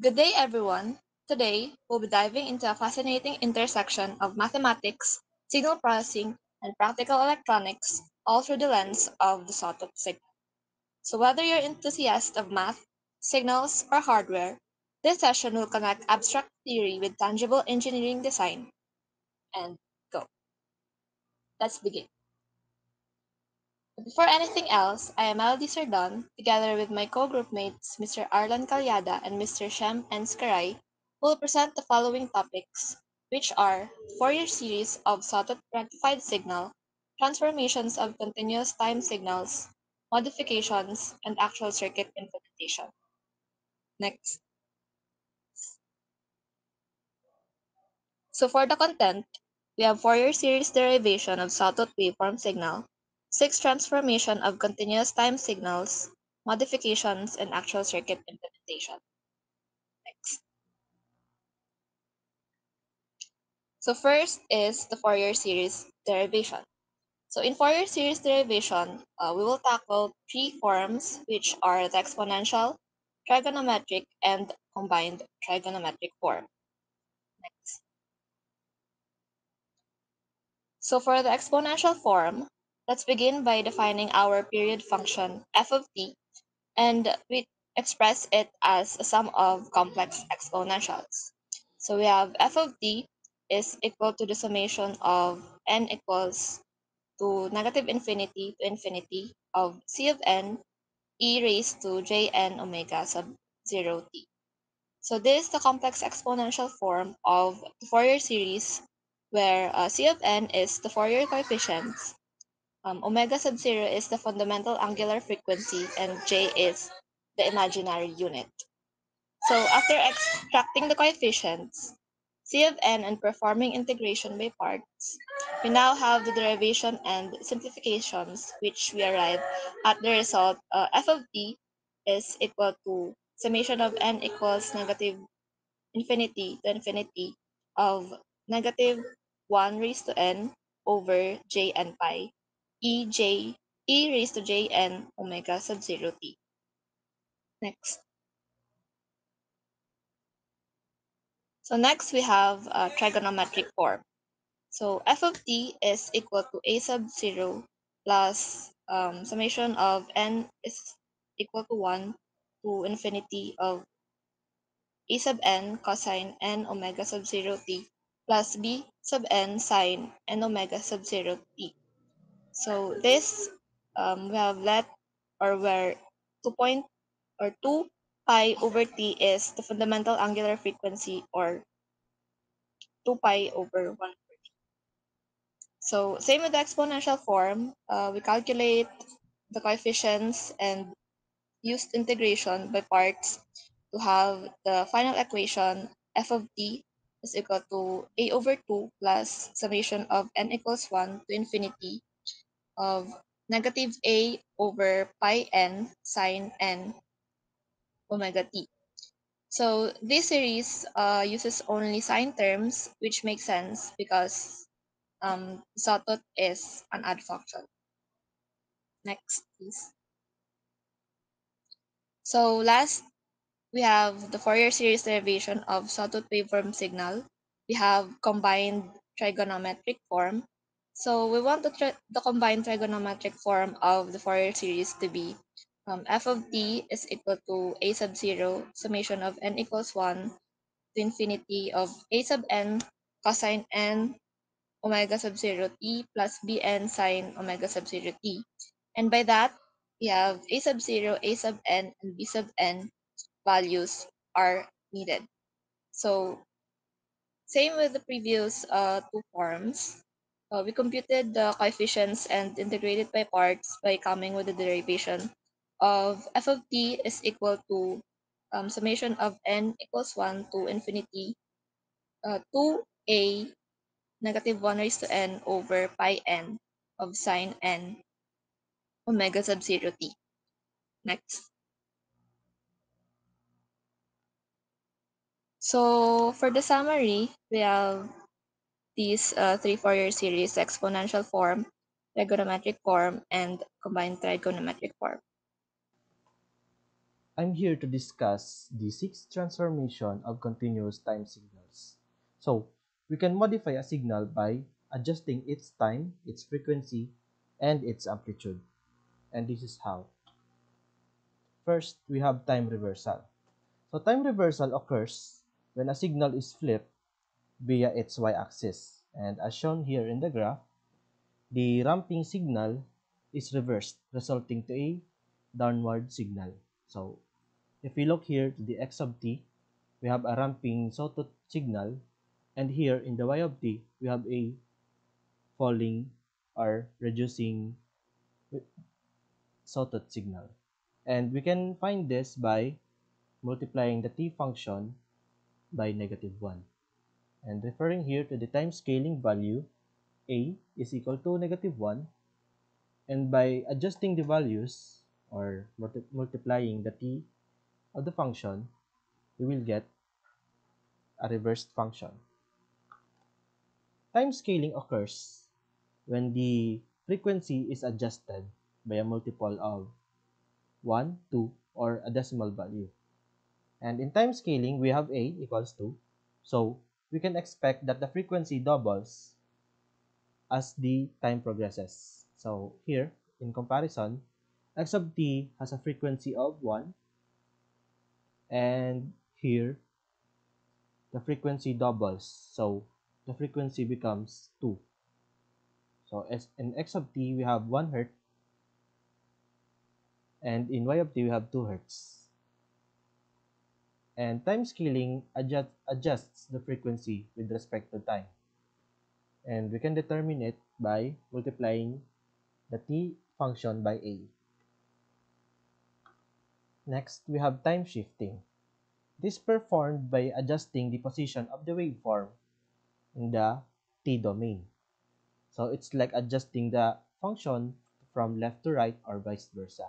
Good day, everyone. Today, we'll be diving into a fascinating intersection of mathematics, signal processing, and practical electronics, all through the lens of the sawtooth signal. So, whether you're an enthusiast of math, signals, or hardware, this session will connect abstract theory with tangible engineering design. And go. Let's begin. But before anything else, I am Melody Sardon, together with my co-group mates Mr. Arlan Calyada and Mr. Shem N. Skaray, who will present the following topics, which are Fourier series of sawtooth rectified signal, transformations of continuous time signals, modifications, and actual circuit implementation. Next. So for the content, we have Fourier series derivation of sawtooth waveform signal, six transformation of continuous time signals, modifications, and actual circuit implementation. Next. So first is the Fourier series derivation. So in Fourier series derivation, we will tackle three forms, which are the exponential, trigonometric, and combined trigonometric form. Next. So for the exponential form, let's begin by defining our period function f of t, and we express it as a sum of complex exponentials. So we have f of t is equal to the summation of n equals to negative infinity to infinity of c of n e raised to jn omega sub 0 t. So this is the complex exponential form of the Fourier series where c of n is the Fourier coefficients, omega sub 0 is the fundamental angular frequency, and j is the imaginary unit. So after extracting the coefficients, c of n and performing integration by parts, we now have the derivation and simplifications, which we arrive at the result f of t is equal to summation of n equals negative infinity to infinity of negative 1 raised to n over j n pi e raised to j n omega sub 0 t. Next. So next we have a trigonometric form. So f of t is equal to a sub 0 plus summation of n is equal to 1 to infinity of a sub n cosine n omega sub 0 t plus b sub n sine n omega sub 0 t. So this we have let or where 2 pi over t is the fundamental angular frequency, or 2 pi over 1. So same with the exponential form, we calculate the coefficients and used integration by parts to have the final equation f of t is equal to a over 2 plus summation of n equals 1 to infinity of negative a over pi n sine n omega t. So this series uses only sine terms, which makes sense because sawtooth is an odd function. Next, please. So last, we have the Fourier series derivation of sawtooth waveform signal. We have combined trigonometric form. So we want the combined trigonometric form of the Fourier series to be f of t is equal to a sub 0 summation of n equals 1 to infinity of a sub n cosine n omega sub 0 t plus bn sine omega sub 0 t. And by that, we have a sub 0, a sub n, and b sub n values are needed. So same with the previous two forms. We computed the coefficients and integrated by parts by coming with the derivation of f of t is equal to summation of n equals 1 to infinity 2a negative 1 raised to n over pi n of sine n omega sub 0 t. Next. So for the summary, we have these three Fourier series: exponential form, trigonometric form, and combined trigonometric form. I'm here to discuss the sixth transformation of continuous time signals. So, we can modify a signal by adjusting its time, its frequency, and its amplitude. And this is how. First, we have time reversal. So, time reversal occurs when a signal is flipped via its y-axis. And as shown here in the graph, the ramping signal is reversed, resulting to a downward signal. So, if we look here to the x of t, we have a ramping sawtooth signal, and here in the y of t, we have a falling or reducing sawtooth signal. And we can find this by multiplying the t function by -1. And referring here to the time scaling value, a is equal to -1, and by adjusting the values or multiplying the t of the function, we will get a reversed function. Time scaling occurs when the frequency is adjusted by a multiple of 1, 2, or a decimal value. And in time scaling, we have a equals 2. So we can expect that the frequency doubles as the time progresses. So here, in comparison, x of t has a frequency of 1, and here the frequency doubles. So the frequency becomes 2. So as in x of t, we have 1 hertz, and in y of t, we have 2 hertz. And time scaling adjusts the frequency with respect to time. And we can determine it by multiplying the t function by a. Next, we have time shifting. This is performed by adjusting the position of the waveform in the t domain. So it's like adjusting the function from left to right or vice versa.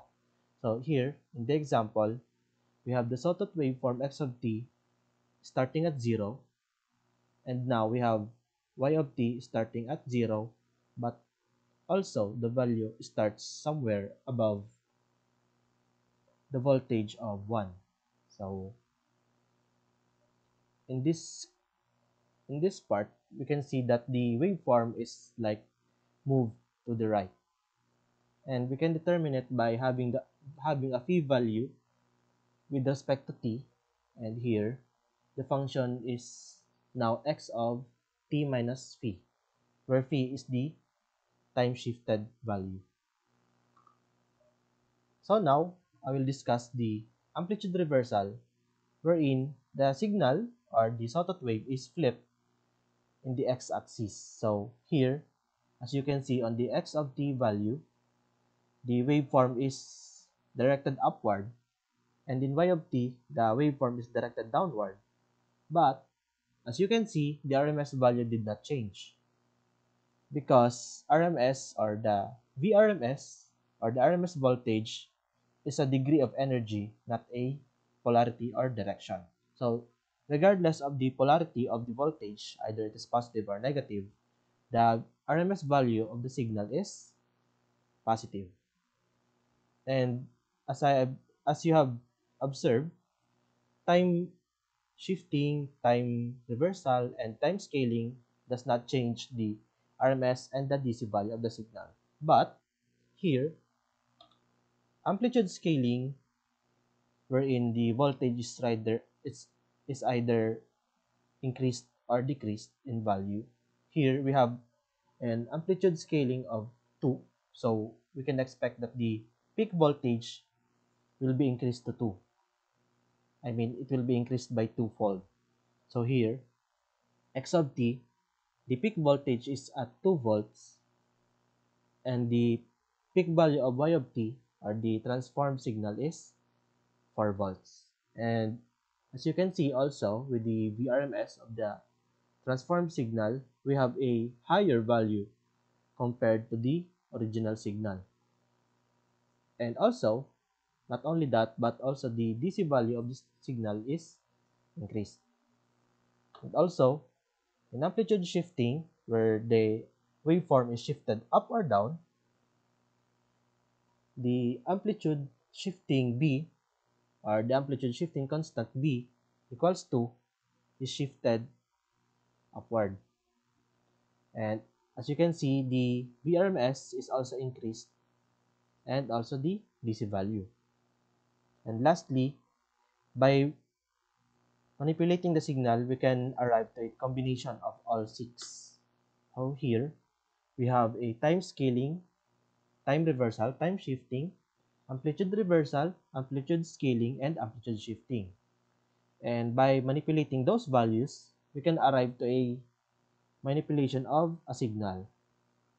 So here, in the example, we have the sawtooth waveform x of t starting at 0, and now we have y of t starting at 0, but also the value starts somewhere above the voltage of 1. So in this in this part, we can see that the waveform is like moved to the right, and we can determine it by having a phi value with respect to t, and here the function is now x of t minus phi, where phi is the time shifted value. So now I will discuss the amplitude reversal, wherein the signal or the sawtooth wave is flipped in the x-axis. So here, as you can see on the x of t value, the waveform is directed upward, and in y of t, the waveform is directed downward. But as you can see, the RMS value did not change because RMS or the VRMS or the RMS voltage is a degree of energy, not a polarity or direction. So regardless of the polarity of the voltage, either it is positive or negative, the RMS value of the signal is positive. And as I as you have observed, time shifting, time reversal, and time scaling does not change the RMS and the DC value of the signal. But here, amplitude scaling, wherein the voltage is either increased or decreased in value. Here we have an amplitude scaling of 2, so we can expect that the peak voltage will be increased to 2. I mean, it will be increased by twofold. So here, x of t, the peak voltage is at 2 volts, and the peak value of y of t, or the transformed signal, is 4 volts. And as you can see also with the VRMS of the transformed signal, we have a higher value compared to the original signal. And also, not only that, but also the DC value of this signal is increased. And also, in amplitude shifting, where the waveform is shifted up or down, the amplitude shifting B or the amplitude shifting constant B equals to is shifted upward. And as you can see, the BRMS is also increased and also the DC value. And lastly, by manipulating the signal, we can arrive to a combination of all six. So here, we have a time scaling, time reversal, time shifting, amplitude reversal, amplitude scaling, and amplitude shifting. And by manipulating those values, we can arrive to a manipulation of a signal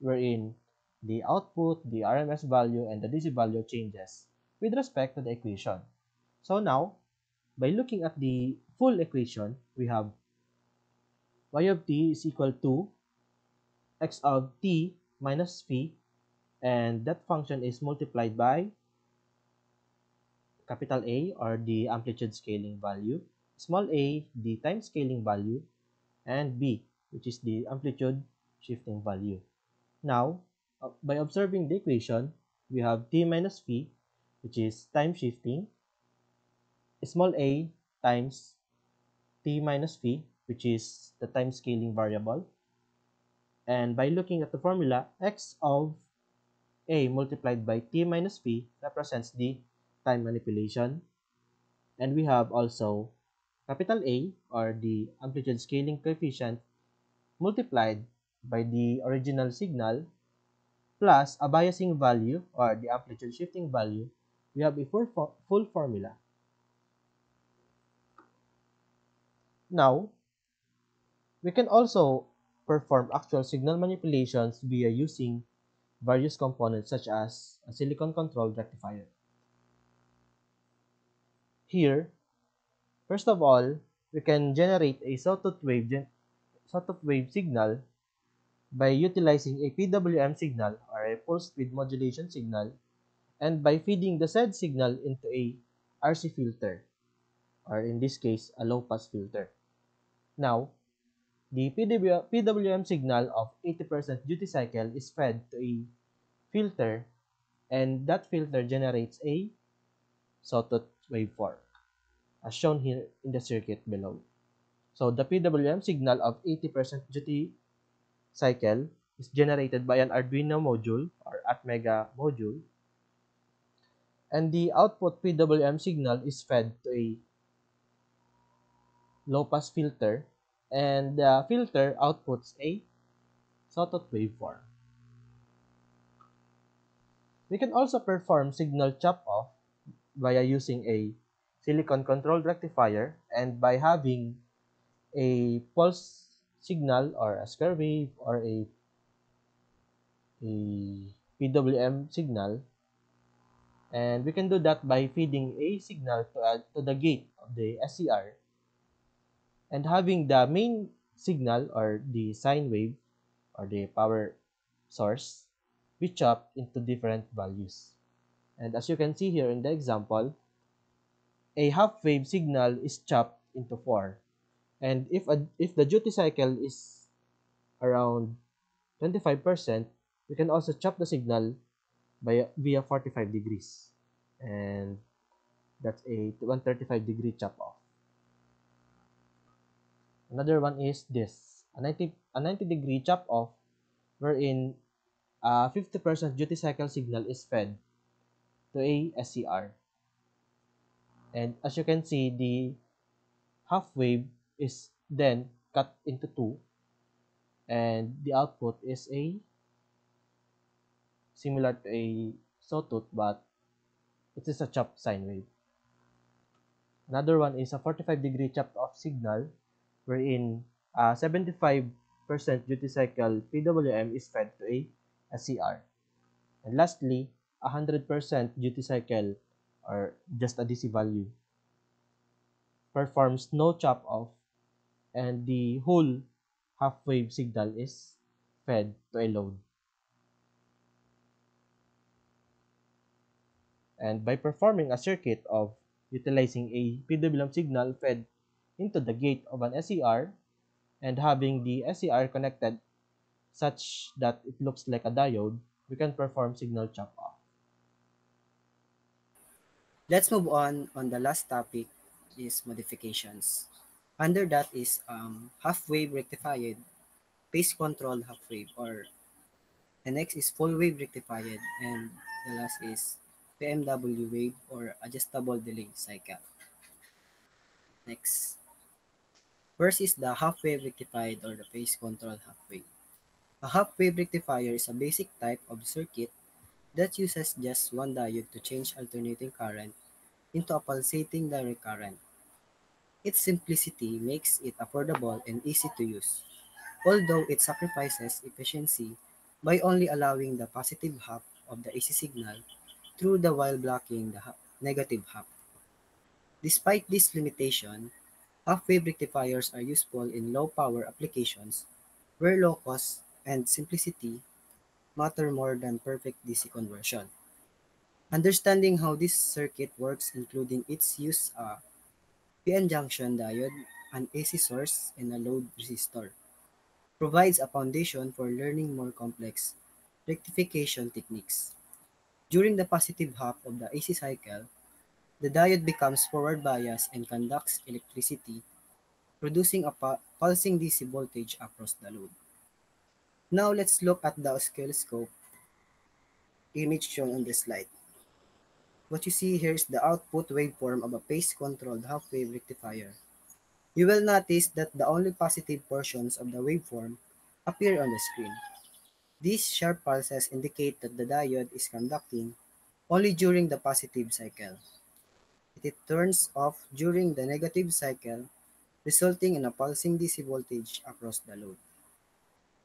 wherein the output, the RMS value, and the DC value changes with respect to the equation. So now, by looking at the full equation, we have y of t is equal to x of t minus phi, and that function is multiplied by capital A, or the amplitude scaling value, small a, the time scaling value, and b, which is the amplitude shifting value. Now, by observing the equation, we have t minus phi, which is time shifting, small a times t minus phi, which is the time scaling variable. And by looking at the formula, x of a multiplied by t minus phi represents the time manipulation. And we have also capital A, or the amplitude scaling coefficient, multiplied by the original signal plus a biasing value, or the amplitude shifting value. We have a full formula. Now, we can also perform actual signal manipulations via using various components such as a silicon controlled rectifier. Here, first of all, we can generate a sawtooth wave signal by utilizing a PWM signal, or a pulse width modulation signal, and by feeding the said signal into a RC filter, or in this case, a low-pass filter. Now, the PWM signal of 80% duty cycle is fed to a filter, and that filter generates a sawtooth waveform, as shown here in the circuit below. So the PWM signal of 80% duty cycle is generated by an Arduino module, or Atmega module, and the output PWM signal is fed to a low-pass filter, and the filter outputs a sawtooth waveform. We can also perform signal chop-off via using a silicon-controlled rectifier, and by having a pulse signal, or a square wave, or a PWM signal, and we can do that by feeding a signal to the gate of the SCR, and having the main signal, or the sine wave, or the power source, be chopped into different values. And as you can see here in the example, a half wave signal is chopped into 4. And if the duty cycle is around 25%, we can also chop the signal via 45 degrees. And that's a 135-degree chop off. Another one is this, a 90-degree chop off, wherein 50% duty cycle signal is fed to a SCR. And as you can see, the half wave is then cut into 2, and the output is a similar to a sawtooth, but it is a chopped sine wave. Another one is a 45-degree chopped off signal, wherein 75% duty cycle PWM is fed to a SCR. And lastly, 100% duty cycle, or just a DC value, performs no chop off, and the whole half wave signal is fed to a load. And by performing a circuit of utilizing a PWM signal fed into the gate of an SCR, and having the SCR connected such that it looks like a diode, we can perform signal chop off. Let's move on the last topic is modifications. Under that is half-wave rectified, phase control half-wave, or the next is full-wave rectified, and the last is PMW wave or adjustable delay cycle. Next, first is the half-wave rectified or the phase control half-wave. A half-wave rectifier is a basic type of circuit that uses just one diode to change alternating current into a pulsating direct current. Its simplicity makes it affordable and easy to use, although it sacrifices efficiency by only allowing the positive half of the AC signal through the while blocking the negative half. Despite this limitation, half-wave rectifiers are useful in low-power applications where low cost and simplicity matter more than perfect DC conversion. Understanding how this circuit works, including its use PN junction diode, an AC source, and a load resistor, provides a foundation for learning more complex rectification techniques. During the positive half of the AC cycle, the diode becomes forward biased and conducts electricity, producing a pulsing DC voltage across the load. Now let's look at the oscilloscope image shown on this slide. What you see here is the output waveform of a phase-controlled half-wave rectifier. You will notice that the only positive portions of the waveform appear on the screen. These sharp pulses indicate that the diode is conducting only during the positive cycle. It turns off during the negative cycle, resulting in a pulsing DC voltage across the load.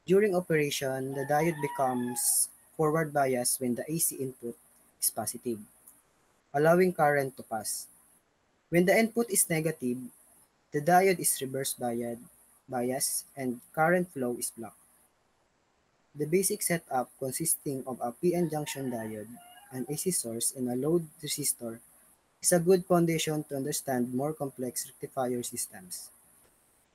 During operation, the diode becomes forward biased when the AC input is positive, allowing current to pass. When the input is negative, the diode is reverse biased and current flow is blocked. The basic setup consisting of a PN junction diode, an AC source, and a load resistor is a good foundation to understand more complex rectifier systems.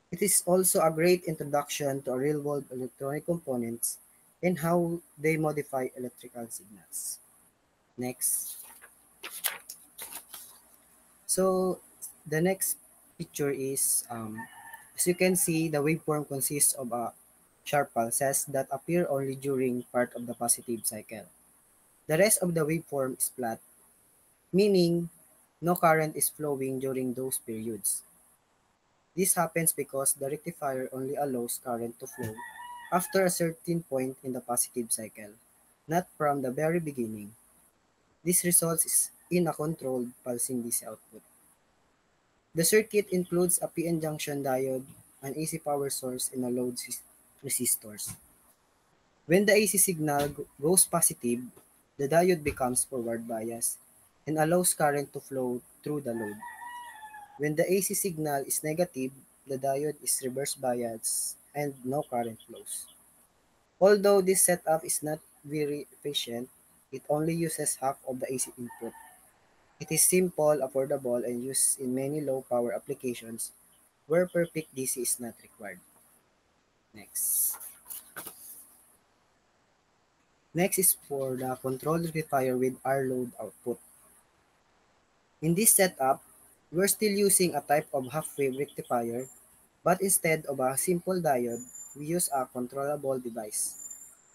It is also a great introduction to real-world electronic components and how they modify electrical signals. Next. So the next picture is, as you can see, the waveform consists of a sharp pulses that appear only during part of the positive cycle. The rest of the waveform is flat, meaning no current is flowing during those periods. This happens because the rectifier only allows current to flow after a certain point in the positive cycle, not from the very beginning. This results in a controlled pulsing DC output. The circuit includes a PN junction diode, an AC power source, and a load resistors. When the AC signal goes positive, the diode becomes forward biased and allows current to flow through the load. When the AC signal is negative, the diode is reverse biased and no current flows. Although this setup is not very efficient, it only uses half of the AC input. It is simple, affordable, and used in many low-power applications where perfect DC is not required. Next. Next is for the controlled rectifier with R-load output. In this setup, we're still using a type of half-wave rectifier, but instead of a simple diode, we use a controllable device,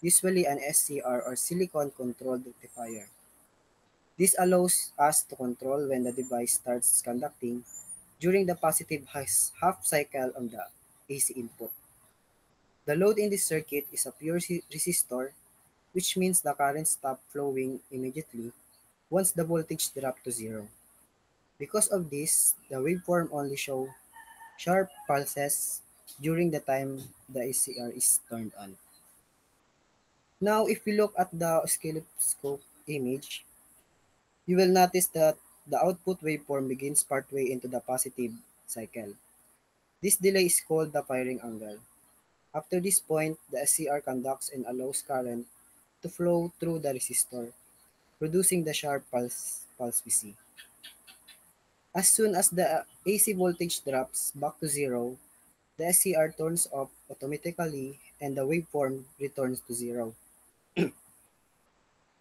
usually an SCR or silicon controlled rectifier. This allows us to control when the device starts conducting during the positive half cycle on the AC input. The load in this circuit is a pure resistor, which means the current stops flowing immediately once the voltage drops to zero. Because of this, the waveform only shows sharp pulses during the time the ACR is turned on. Now, if we look at the oscilloscope image, you will notice that the output waveform begins partway into the positive cycle. This delay is called the firing angle. After this point, the SCR conducts and allows current to flow through the resistor, producing the sharp pulse we see. As soon as the AC voltage drops back to zero, the SCR turns off automatically and the waveform returns to zero.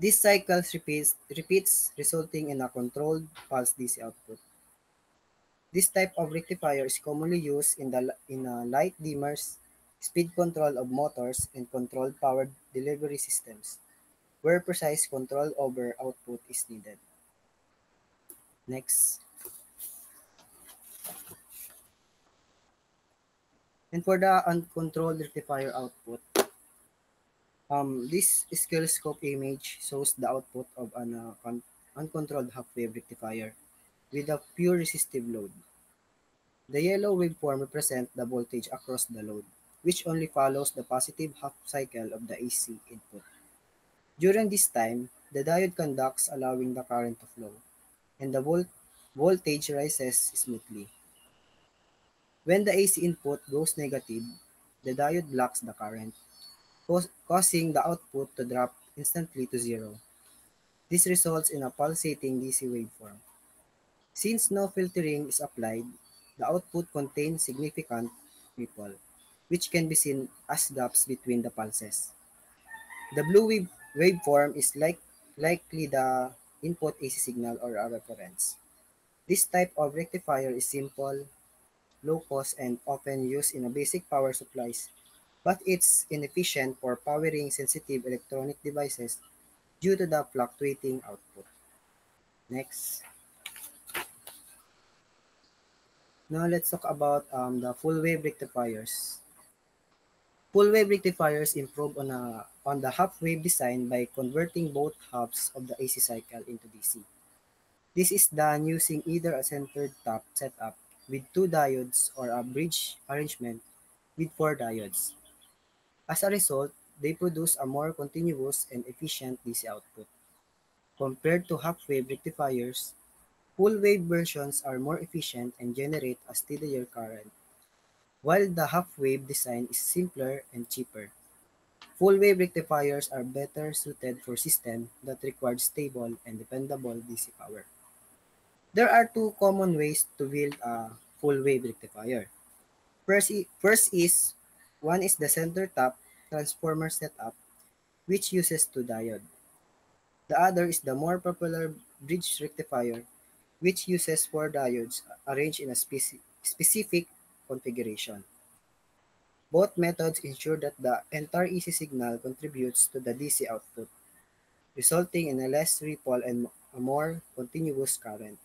This cycle repeats, resulting in a controlled pulse DC output. This type of rectifier is commonly used in light dimmers, speed control of motors, and controlled power delivery systems, where precise control over output is needed. Next. And for the uncontrolled rectifier output, this scale-scope image shows the output of an uncontrolled half-wave rectifier with a pure resistive load. The yellow waveform represents the voltage across the load, which only follows the positive half cycle of the AC input. During this time, the diode conducts, allowing the current to flow, and the voltage rises smoothly. When the AC input goes negative, the diode blocks the current, causing the output to drop instantly to zero. This results in a pulsating DC waveform. Since no filtering is applied, the output contains significant ripple, which can be seen as gaps between the pulses. The blue waveform is likely the input AC signal or a reference. This type of rectifier is simple, low cost, and often used in a basic power supplies, but it's inefficient for powering sensitive electronic devices due to the fluctuating output. Next. Now let's talk about the full wave rectifiers. Full wave rectifiers improve on the half wave design by converting both halves of the AC cycle into DC. This is done using either a centered top setup with two diodes or a bridge arrangement with four diodes. As a result, they produce a more continuous and efficient DC output. Compared to half wave rectifiers, full wave versions are more efficient and generate a steadier current, while the half wave design is simpler and cheaper. Full wave rectifiers are better suited for systems that require stable and dependable DC power. There are two common ways to build a full wave rectifier. First is one is the center tap transformer setup, which uses two diodes. The other is the more popular bridge rectifier, which uses four diodes arranged in a specific configuration. Both methods ensure that the entire AC signal contributes to the DC output, resulting in a less ripple and a more continuous current.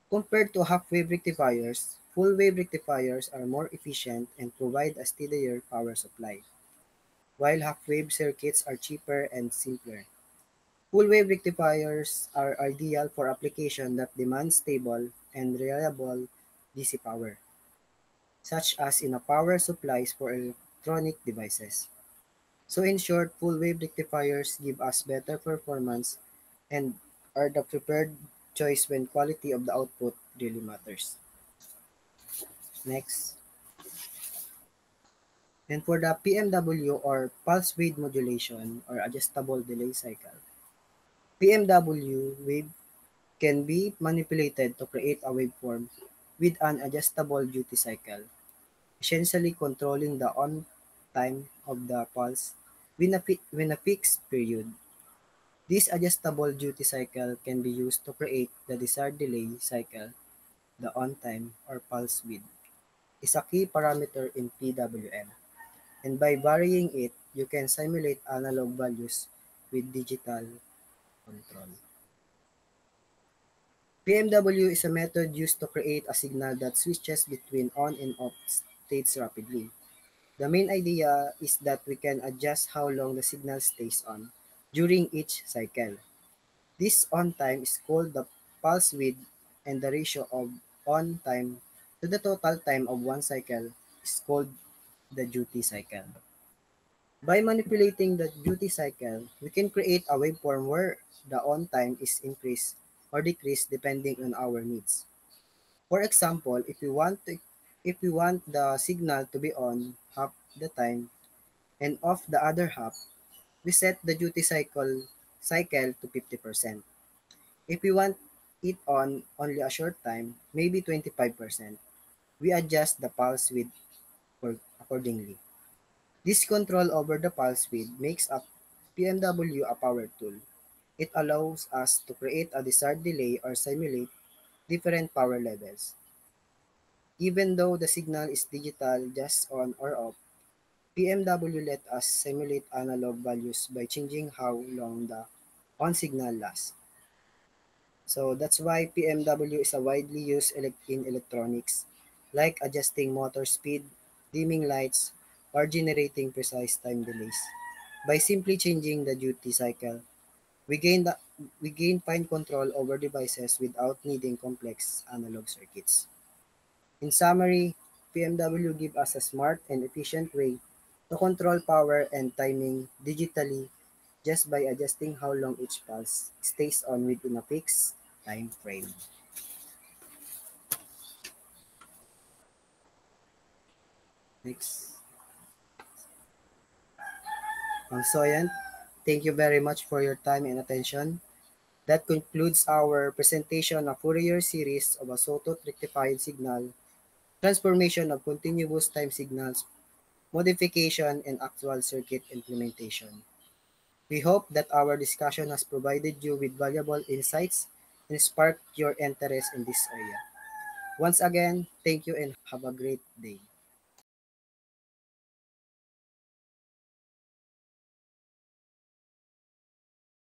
Compared to half-wave rectifiers, full-wave rectifiers are more efficient and provide a steadier power supply, while half-wave circuits are cheaper and simpler. Full-wave rectifiers are ideal for applications that demand stable and reliable DC power, such as in a power supplies for electronic devices. So in short, full-wave rectifiers give us better performance and are the preferred choice when quality of the output really matters. Next. And for the PMW or pulse width modulation or adjustable delay cycle, PMW wave can be manipulated to create a waveform with an adjustable duty cycle, essentially controlling the on time of the pulse when a fixed period. This adjustable duty cycle can be used to create the desired delay cycle. The on time or pulse width is a key parameter in PWM, and by varying it, you can simulate analog values with digital control. PMW is a method used to create a signal that switches between on and off states rapidly. The main idea is that we can adjust how long the signal stays on during each cycle. This on time is called the pulse width, and the ratio of on time to the total time of one cycle is called the duty cycle. By manipulating the duty cycle, we can create a waveform where the on time is increased or decreased depending on our needs. For example, if we want the signal to be on half the time and off the other half, we set the duty cycle to 50%. If we want it on only a short time, maybe 25%, we adjust the pulse width accordingly. This control over the pulse width makes a PMW a power tool. It allows us to create a desired delay or simulate different power levels. Even though the signal is digital, just on or off, PMW let us simulate analog values by changing how long the on signal lasts. So that's why PMW is a widely used in electronics, like adjusting motor speed, dimming lights, or generating precise time delays. By simply changing the duty cycle, we gain the we gain fine control over devices without needing complex analog circuits. In summary, PMW gives us a smart and efficient way to control power and timing digitally just by adjusting how long each pulse stays on within a fixed time frame. Next. Soyan, thank you very much for your time and attention. That concludes our presentation of Fourier series of a sawtooth rectified signal, transformation of continuous time signals, modification, and actual circuit implementation. We hope that our discussion has provided you with valuable insights and sparked your interest in this area. Once again, thank you and have a great day.